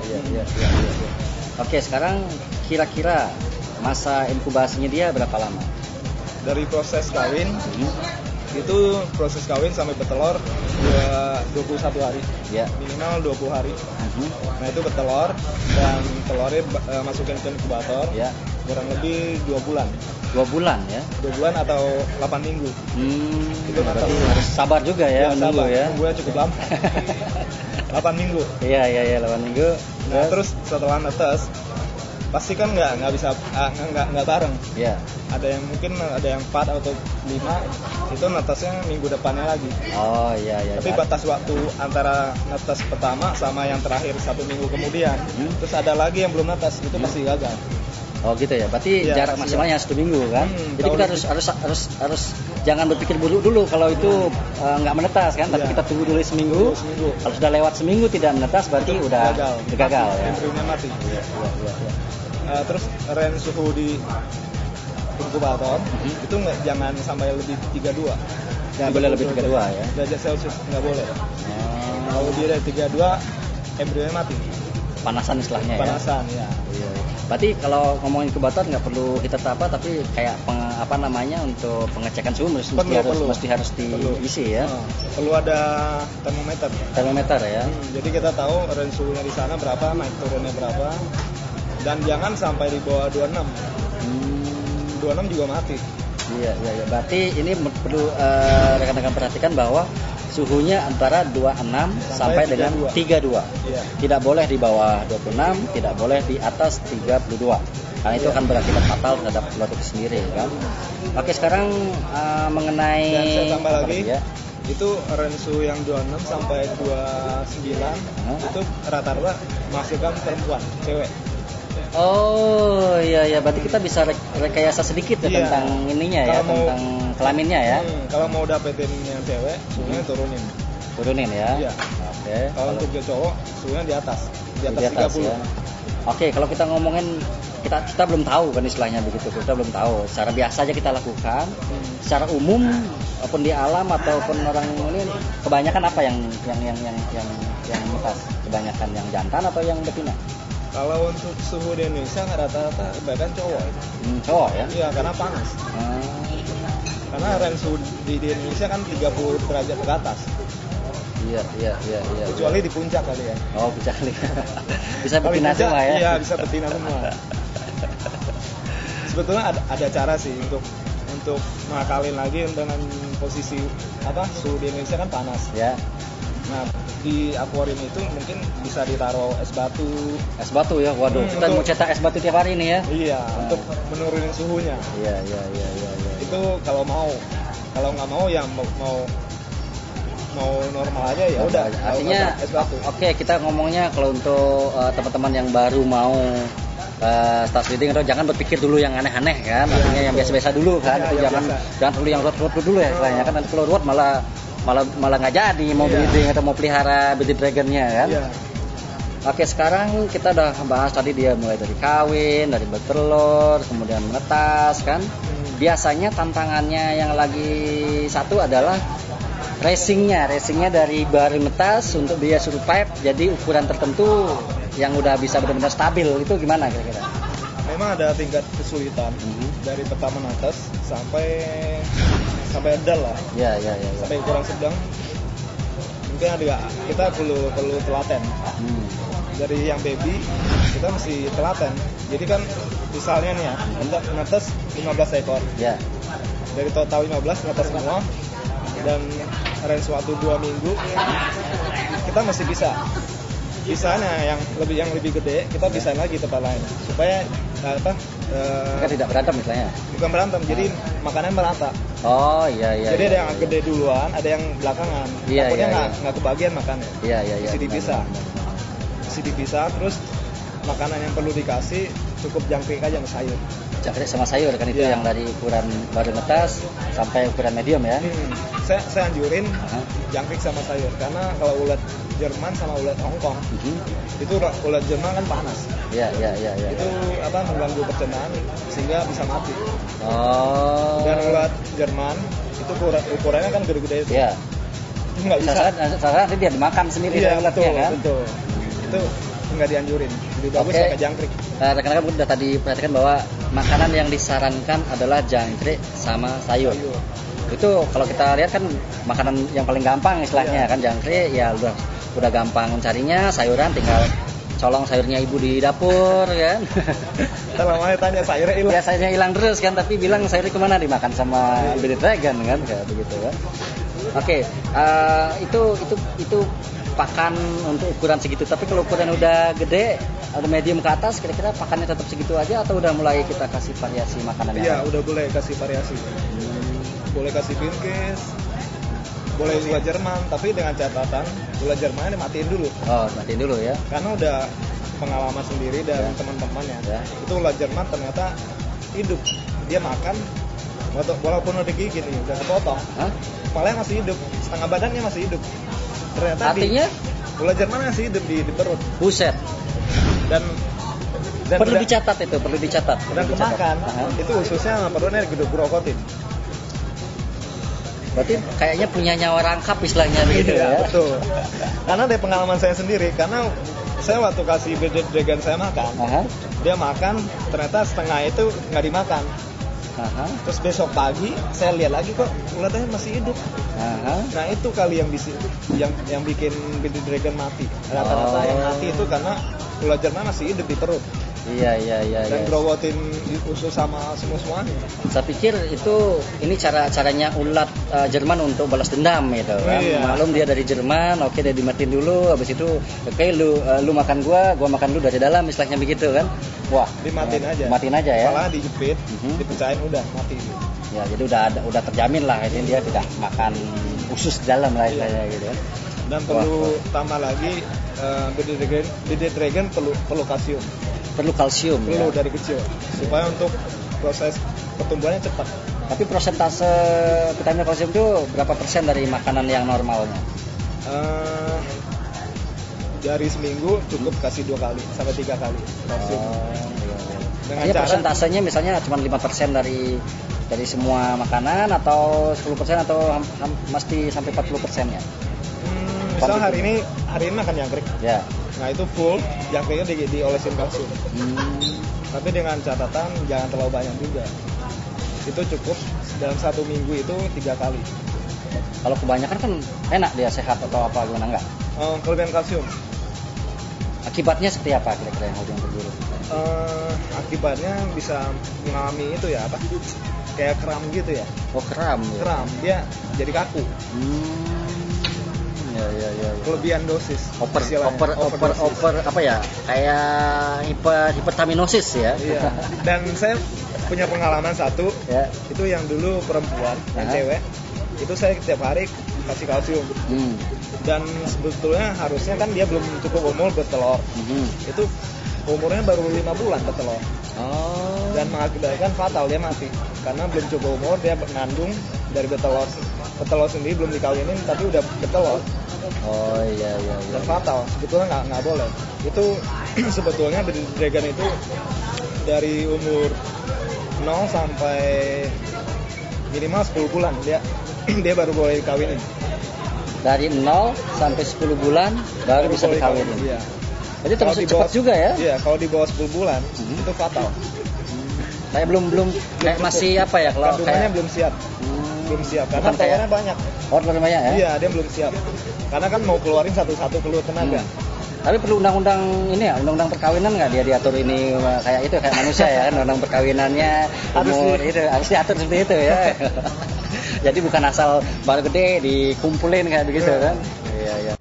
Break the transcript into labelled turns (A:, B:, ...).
A: iya. Oke, sekarang kira-kira masa inkubasinya dia berapa lama?
B: Dari proses kawin itu proses kawin sampai bertelur 21 hari.
A: Ya.
B: Minimal 20 hari. Nah, itu bertelur dan telurnya masukin ke inkubator.
A: Ya.
B: Kurang lebih 2 bulan.
A: 2 bulan ya?
B: 2 bulan atau 8 minggu. Itu
A: berarti harus sabar juga ya, menunggu ya.
B: Nunggunya cukup lama. 8 minggu.
A: Iya, 8 minggu.
B: Nah, terus setelah netes pasti kan nggak bisa nggak bareng.
A: Iya.
B: Ada yang mungkin ada yang 4 atau 5 itu netesnya minggu depannya lagi.
A: Oh iya.
B: Tapi batas waktu antara netes pertama sama yang terakhir 1 minggu kemudian. Terus ada lagi yang belum netes, itu pasti gagal.
A: Oh gitu ya. Berarti
B: ya,
A: jarak maksimalnya 1 minggu kan? Jadi kita harus jangan berpikir buruk dulu kalau itu nggak menetas kan, tapi kita tunggu dulu seminggu. Kalau sudah lewat seminggu tidak menetas berarti itu udah gagal ya.
B: Embrionya mati. Iya. Terus range suhu di inkubator itu jangan sampai lebih 32.
A: Jangan boleh lebih 32 ya.
B: Derajat Celcius nggak boleh. Kalau dia dari 32 embrionya mati.
A: Panasan istilahnya
B: Panasan ya.
A: Iya. Berarti kalau ngomongin inkubator nggak perlu kita apa tapi kayak untuk pengecekan suhu mesti harus diisi ya.
B: Perlu ada termometer
A: ya.
B: Jadi kita tahu range suhunya di sana berapa, naik turunnya berapa. Dan jangan sampai di bawah 26. 26 juga mati.
A: Iya. Berarti ini perlu rekan-rekan perhatikan bahwa suhunya antara 26 sampai dengan 32.
B: Iya.
A: Tidak boleh di bawah 26, tidak boleh di atas 32. Karena itu akan berakibat fatal terhadap telur itu sendiri kan. Oke, sekarang mengenai
B: dan saya tambah lagi ya. Itu range suhu yang 26 sampai 29 itu rata-rata menghasilkan perempuan, cewek.
A: Oh iya, berarti kita bisa rekayasa sedikit ya tentang ininya ya, tentang kelaminnya ya.
B: Kalau mau dapetin yang cewek, suhunya turunin
A: ya.
B: Iya.
A: Oke.
B: Kalau untuk yang cowok, suhunya di atas 30.
A: Ya. Oke, kalau kita ngomongin kita belum tahu kan istilahnya begitu. Kita belum tahu. Secara biasa aja kita lakukan. Secara umum apapun di alam ataupun orang ini kebanyakan apa yang netas? Kebanyakan yang jantan atau yang betina?
B: Kalau untuk suhu di Indonesia rata-rata kebanyakan cowok.
A: Cowok ya?
B: Iya, karena panas. Karena range suhu di Indonesia kan 30 derajat ke atas.
A: Iya.
B: Kecuali di puncak kali ya.
A: Oh, puncak kali. Bisa betina semua ya?
B: Iya, bisa betina semua. Sebetulnya ada cara sih untuk mengakalin lagi dengan posisi suhu di Indonesia kan panas.
A: Ya.
B: Nah, di akuarium itu mungkin bisa ditaruh es batu
A: ya. Waduh, kita mau cetak es batu tiap hari ini ya.
B: Iya, untuk menurunin suhunya.
A: Iya.
B: Itu kalau mau. Kalau nggak mau ya mau normal aja ya udah.
A: Artinya es batu. Oke, kita ngomongnya kalau untuk teman-teman yang baru mau start breeding atau jangan berpikir dulu yang aneh-aneh kan. Artinya yang biasa-biasa dulu kan. Jangan dulu yang ruwet dulu ya istilahnya kan, nanti kalau ruwet malah nggak jadi mau breeding atau mau pelihara baby dragonnya kan. Oke, sekarang kita udah bahas tadi dia mulai dari kawin, dari bertelur, kemudian menetas kan. Biasanya tantangannya yang lagi satu adalah racingnya dari baru menetas untuk dia survive jadi ukuran tertentu yang udah bisa benar-benar stabil, itu gimana kira-kira?
B: Memang ada tingkat kesulitan dari pertama netes sampai adult lah.
A: Iya.
B: Sampai ukuran sedang. Mungkin kita perlu telaten. Dari yang baby kita mesti telaten. Jadi kan misalnya nih ya, netes 15 ekor.
A: Iya.
B: Dari total 15 netes semua dan range waktu 2 minggu kita masih bisa. Bisanya yang lebih gede kita bisain lagi tempat lain supaya
A: mereka tidak berantem misalnya.
B: Bukan berantem, jadi makanan merata.
A: Oh iya.
B: Jadi ada yang gede duluan, ada yang belakangan. Takutnya nggak kebagian makannya.
A: Iya.
B: Mesti dipisah. Terus makanan yang perlu dikasih cukup jangkrik aja sama sayur.
A: Jangkrik sama sayur kan itu yang dari ukuran baru netas sampai ukuran medium ya.
B: Saya anjurin jangkrik sama sayur karena kalau ulat Jerman sama ulat Hong Kong itu ulat Jerman kan panas.
A: Iya.
B: Itu mengganggu pencernaan sehingga bisa mati.
A: Oh.
B: Dan ulat Jerman itu ukurannya kan gede-gede itu.
A: Iya.
B: Nggak bisa.
A: Sasaran nanti dia dimakan sendiri ulatnya kan.
B: Betul. Itu nggak dianjurin. Lebih bagus
A: Oke.
B: pakai jangkrik.
A: Rekan-rekan udah tadi perhatikan bahwa makanan yang disarankan adalah jangkrik sama sayur.
B: Sayur.
A: Itu kalau kita lihat kan makanan yang paling gampang istilahnya kan jangkrik ya udah gampang mencarinya, sayuran tinggal colong sayurnya ibu di dapur kan.
B: Kalau mau tanya sayurnya hilang.
A: Ya sayurnya hilang terus kan, tapi bilang sayurnya kemana, dimakan sama Bearded Dragon kan, kayak begitu kan. Oke, itu pakan untuk ukuran segitu. Tapi kalau ukuran udah gede, ada medium ke atas, kira-kira pakannya tetap segitu aja atau udah mulai kita kasih variasi makanan yang
B: Iya,
A: lain?
B: udah boleh kasih variasi. Boleh kasih Vinkes, boleh gula Jerman, tapi dengan catatan gula Jermannya dimatiin dulu.
A: Oh, matiin dulu ya.
B: Karena udah pengalaman sendiri dan teman-temannya.
A: Ya.
B: Itu gula Jerman ternyata hidup. Dia makan walaupun udah gigi nih, udah kepotong.
A: Hah?
B: Kepalanya masih hidup, setengah badannya masih hidup. Ternyata
A: Artinya
B: gula Jerman masih hidup di perut
A: buset.
B: dan
A: Perlu
B: udah-
A: dicatat itu, perlu dicatat.
B: dan
A: Perlu dicatat.
B: kemakan
A: Aha.
B: itu ususnya sama perutnya digrokotin.
A: Berarti kayaknya punya nyawa rangkap istilahnya begitu
B: Iya,
A: ya.
B: betul. Karena dari pengalaman saya sendiri, karena saya waktu kasih Bearded Dragon saya makan,
A: Aha.
B: dia makan ternyata setengah itu nggak dimakan.
A: Aha.
B: Terus besok pagi saya lihat lagi kok ulatnya masih hidup.
A: Aha.
B: Nah itu kali yang yang bikin Bearded Dragon mati. Rata-rata yang mati itu karena ulat Jerman masih hidup di perut
A: Iya.
B: dan growotin usus sama semuanya.
A: Saya pikir ini caranya ulat Jerman untuk balas dendam gitu kan.
B: Iya.
A: Maklum dia dari Jerman, oke dia dimatiin dulu, habis itu oke lu makan gua makan lu dari dalam istilahnya begitu kan. Wah,
B: Dimatiin aja.
A: Matiin aja ya.
B: Kepalanya dijepit,
A: Mhm.
B: dipecahin udah mati.
A: Ya, jadi udah terjamin lah ini dia tidak makan usus di dalam lah istilahnya gitu kan.
B: Dan perlu tambah lagi Bearded Dragon perlu kalsium.
A: Perlu kalsium
B: Perlu
A: ya.
B: dari kecil supaya untuk proses pertumbuhannya cepat.
A: Tapi persentase vitamin kalsium itu berapa persen dari makanan yang normalnya?
B: Eh, dari seminggu cukup kasih 2 kali sampai 3 kali kalsium.
A: Iya.
B: Dengan
A: Artinya
B: cara
A: persentasenya misalnya cuma 5% dari semua makanan atau 10% atau mesti sampai 40% ya?
B: misal hari ini makan jangkrik.
A: Ya.
B: Nah itu full jangkriknya diolesin kalsium. Tapi dengan catatan jangan terlalu banyak juga. Itu cukup dalam 1 minggu itu 3 kali.
A: Kalau kebanyakan kan enak dia sehat atau apa gimana enggak?
B: Kelebihan kalsium.
A: Akibatnya seperti apa kira-kira yang ujung terburuk?
B: Akibatnya bisa mengalami itu ya apa? Kayak kram gitu ya.
A: Oh kram. Ya?
B: Kram dia jadi kaku.
A: Ya.
B: Kelebihan dosis. istilahnya.
A: Over apa ya? Kayak hipertaminosis ya.
B: Iya. Dan saya punya pengalaman satu.
A: Ya.
B: Itu yang dulu perempuan, yang cewek. Itu saya setiap hari kasih kalsium. Dan sebetulnya harusnya kan dia belum cukup umur bertelur. Itu umurnya baru 5 bulan bertelur.
A: Oh.
B: Dan mengakibatkan fatal dia mati karena belum cukup umur dia mengandung dari betelor sendiri belum dikawinin tapi udah bertelur.
A: Oh iya.
B: Dan fatal sebetulnya nggak boleh. Itu sebetulnya Bearded Dragon itu dari umur 0 sampai minimal 10 bulan dia baru boleh dikawinin.
A: Dari 0 sampai 10 bulan baru bisa
B: boleh
A: dikawinin.
B: Iya.
A: Jadi termasuk
B: Kalau di bawah-
A: cepat juga ya?
B: Iya, kalau di bawah 10 bulan itu fatal.
A: Kayak belum kayak
B: cukup.
A: masih apa ya kalau
B: Kandungannya
A: kayak
B: belum siap. Belum siap karena
A: Bukan kayak-
B: telurnya banyak.
A: order banyak ya?
B: Iya, dia belum siap. Karena kan mau keluarin satu-satu keluar tenaga.
A: Tapi perlu undang-undang ini ya, undang-undang perkawinan nggak dia diatur ini kayak itu kayak manusia ya kan undang perkawinannya umur itu harus diatur seperti itu ya. Jadi bukan asal baru gede dikumpulin kayak begitu kan? Iya.